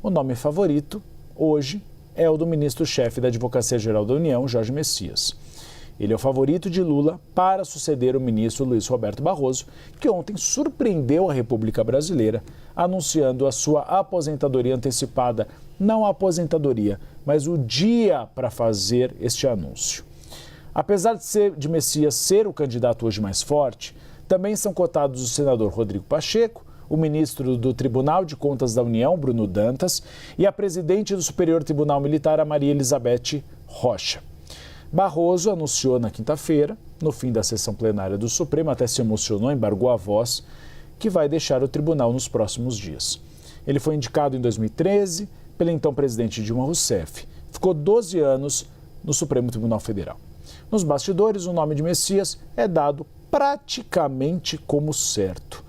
O nome favorito, hoje, é o do ministro-chefe da Advocacia-Geral da União, Jorge Messias. Ele é o favorito de Lula para suceder o ministro Luiz Roberto Barroso, que ontem surpreendeu a República Brasileira, anunciando a sua aposentadoria antecipada. Não a aposentadoria, mas o dia para fazer este anúncio. Apesar de Messias ser o candidato hoje mais forte, também são cotados o senador Rodrigo Pacheco, o ministro do Tribunal de Contas da União, Bruno Dantas, e a presidente do Superior Tribunal Militar, a Maria Elizabeth Rocha. Barroso anunciou na quinta-feira, no fim da sessão plenária do Supremo, até se emocionou, embargou a voz, que vai deixar o tribunal nos próximos dias. Ele foi indicado em 2013 pela então presidente Dilma Rousseff. Ficou 12 anos no Supremo Tribunal Federal. Nos bastidores, o nome de Messias é dado praticamente como certo.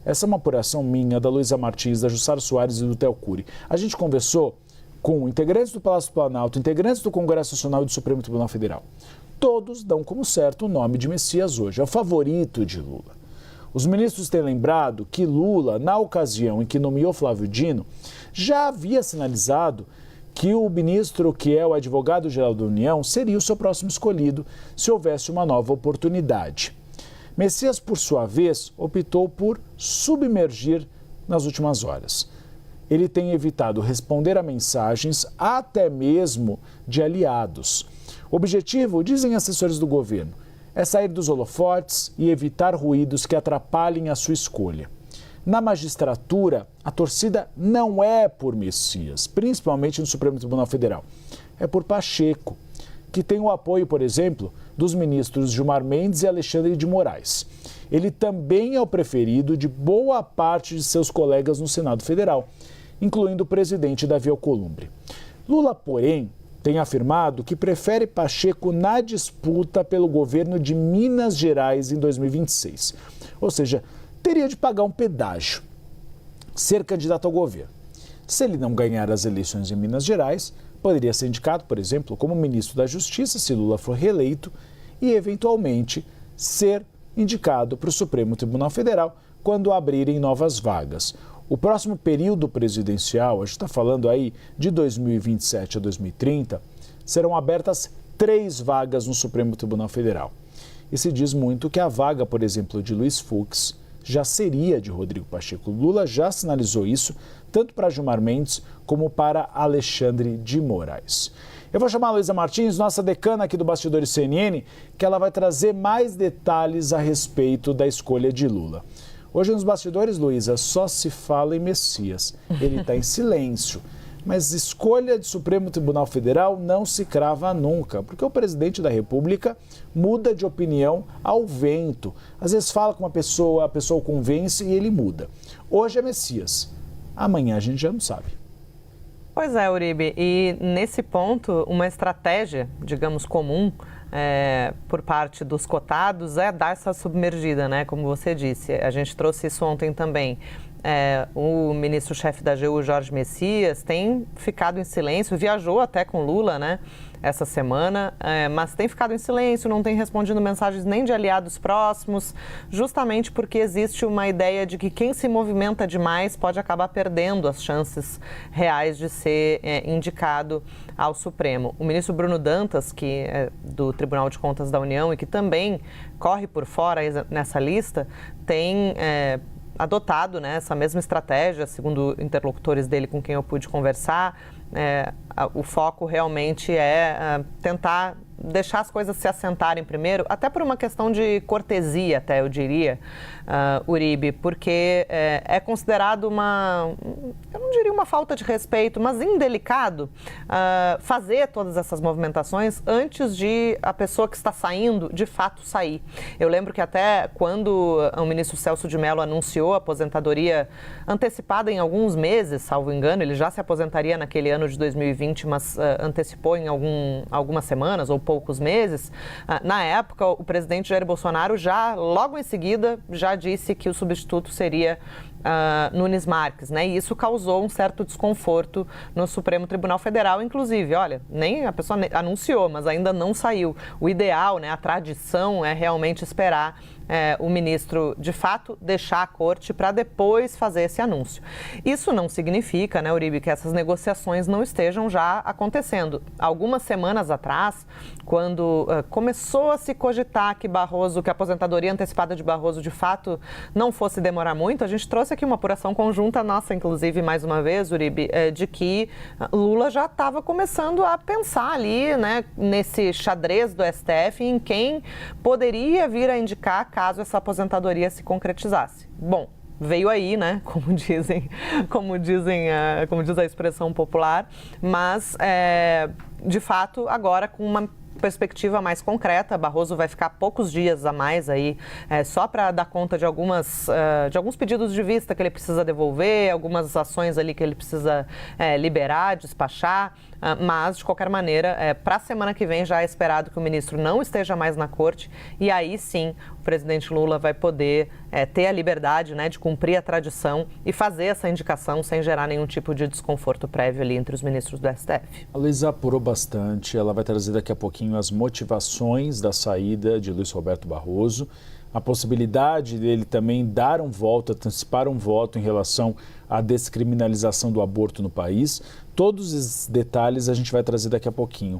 Essa é uma apuração minha, da Luísa Martins, da Jussara Soares e do Theo Cury. A gente conversou com integrantes do Palácio do Planalto, integrantes do Congresso Nacional e do Supremo Tribunal Federal. Todos dão como certo o nome de Messias hoje, é o favorito de Lula. Os ministros têm lembrado que Lula, na ocasião em que nomeou Flávio Dino, já havia sinalizado que o ministro, que é o advogado-geral da União, seria o seu próximo escolhido se houvesse uma nova oportunidade. Messias, por sua vez, optou por submergir nas últimas horas. Ele tem evitado responder a mensagens até mesmo de aliados. O objetivo, dizem assessores do governo, é sair dos holofotes e evitar ruídos que atrapalhem a sua escolha. Na magistratura, a torcida não é por Messias, principalmente no Supremo Tribunal Federal. É por Pacheco, que tem o apoio, por exemplo, dos ministros Gilmar Mendes e Alexandre de Moraes. Ele também é o preferido de boa parte de seus colegas no Senado Federal, incluindo o presidente Davi Alcolumbre. Lula, porém, tem afirmado que prefere Pacheco na disputa pelo governo de Minas Gerais em 2026. Ou seja, teria de pagar um pedágio, ser candidato ao governo. Se ele não ganhar as eleições em Minas Gerais, poderia ser indicado, por exemplo, como ministro da Justiça, se Lula for reeleito, e eventualmente ser indicado para o Supremo Tribunal Federal quando abrirem novas vagas. O próximo período presidencial, a gente está falando aí de 2027 a 2030, serão abertas 3 vagas no Supremo Tribunal Federal. E se diz muito que a vaga, por exemplo, de Luiz Fux já seria de Rodrigo Pacheco. Lula já sinalizou isso, tanto para Gilmar Mendes como para Alexandre de Moraes. Eu vou chamar a Luísa Martins, nossa decana aqui do Bastidores CNN, que ela vai trazer mais detalhes a respeito da escolha de Lula. Hoje nos bastidores, Luísa, só se fala em Messias. Ele está em silêncio. Mas escolha de Supremo Tribunal Federal não se crava nunca, porque o presidente da República muda de opinião ao vento. Às vezes fala com uma pessoa, a pessoa o convence e ele muda. Hoje é Messias. Amanhã a gente já não sabe. Pois é, Uribe. E nesse ponto, uma estratégia, digamos, comum, por parte dos cotados é dar essa submergida, né? Como você disse, a gente trouxe isso ontem também. O ministro-chefe da AGU, Jorge Messias, tem ficado em silêncio, viajou até com Lula, né, essa semana, mas tem ficado em silêncio, não tem respondido mensagens nem de aliados próximos, justamente porque existe uma ideia de que quem se movimenta demais pode acabar perdendo as chances reais de ser indicado ao Supremo. O ministro Bruno Dantas, que é do Tribunal de Contas da União e que também corre por fora nessa lista, tem adotado, né, essa mesma estratégia, segundo interlocutores dele com quem eu pude conversar. O foco realmente é tentar deixar as coisas se assentarem primeiro, até por uma questão de cortesia, até eu diria, Uribe, porque é considerado eu não diria uma falta de respeito, mas indelicado fazer todas essas movimentações antes de a pessoa que está saindo, de fato, sair. Eu lembro que até quando o ministro Celso de Mello anunciou a aposentadoria antecipada em alguns meses, salvo engano, ele já se aposentaria naquele ano de 2020, mas antecipou em algumas semanas ou poucos meses. Na época, o presidente Jair Bolsonaro logo em seguida, já disse que o substituto seria Nunes Marques, né? E isso causou um certo desconforto no Supremo Tribunal Federal, inclusive. Olha, nem a pessoa anunciou, mas ainda não saiu. O ideal, né, a tradição é realmente esperar o ministro, de fato, deixar a corte para depois fazer esse anúncio. Isso não significa, né, Uribe, que essas negociações não estejam já acontecendo. Algumas semanas atrás, quando começou a se cogitar que a aposentadoria antecipada de Barroso, de fato, não fosse demorar muito, a gente trouxe aqui uma apuração conjunta nossa, inclusive, mais uma vez, Uribe, de que Lula já estava começando a pensar ali, né, nesse xadrez do STF, em quem poderia vir a indicar caso essa aposentadoria se concretizasse. Bom, veio aí, né, como diz a expressão popular, mas, de fato, agora com uma perspectiva mais concreta, Barroso vai ficar poucos dias a mais aí, só para dar conta de alguns pedidos de vista que ele precisa devolver, algumas ações ali que ele precisa liberar, despachar, mas, de qualquer maneira, para a semana que vem já é esperado que o ministro não esteja mais na corte e aí sim o presidente Lula vai poder ter a liberdade, né, de cumprir a tradição e fazer essa indicação sem gerar nenhum tipo de desconforto prévio ali entre os ministros do STF. A Luísa apurou bastante, ela vai trazer daqui a pouquinho as motivações da saída de Luiz Roberto Barroso, a possibilidade dele também dar um voto, antecipar um voto em relação à descriminalização do aborto no país. Todos esses detalhes a gente vai trazer daqui a pouquinho.